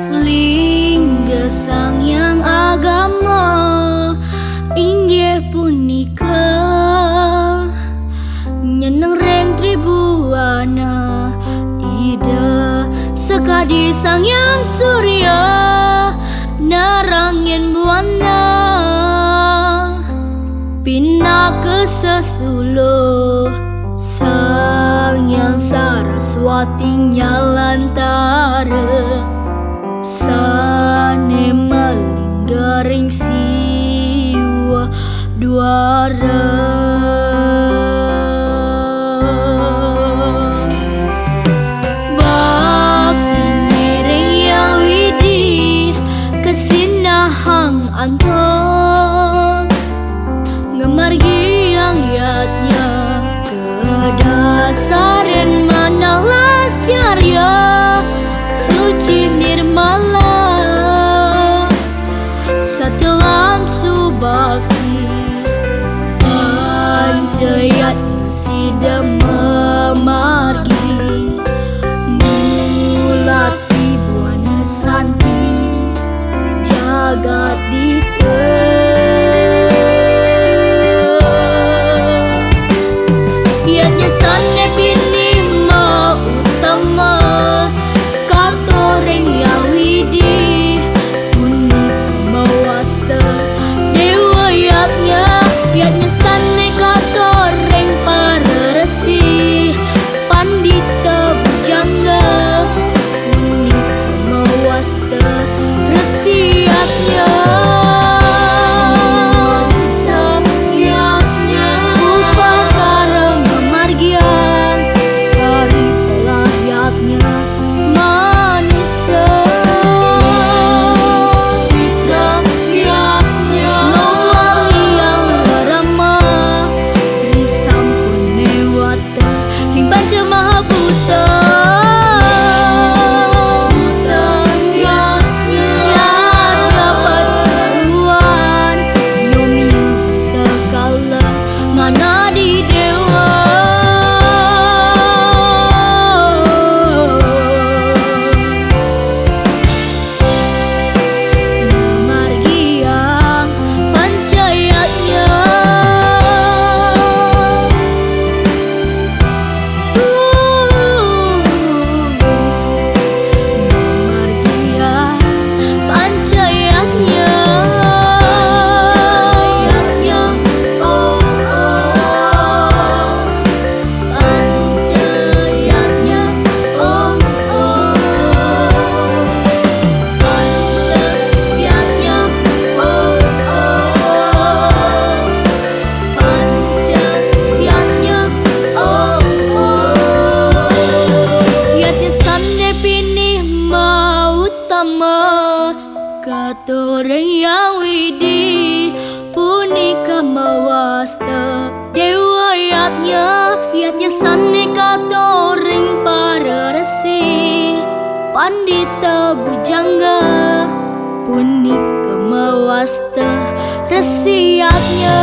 Lingga Sangyang Agama inggih punika nyeneng reng Tribuana Ida sekadi Sangyang Surya narangin buana pinaka sesuluh Sangyang Saraswati nyalantara sane malinggaring siwa duara bakti nereng yang widih kesinahang antong ngemargi yang yatnya kedasaran manalah syarya suci nirmala satelang subakti pancayatnya sida memargi mulati buana santi jagat dite yatnya sanne pini ma utama katoreng yang widih puni mawasta dewa yatnya sanne katoreng para resi pandita bujangga puni mawasta resi yatnya katoreng yang widih punika mawasta dewa yatnya sanne katoreng para resi pandita bujangga punika mawasta resi yatnya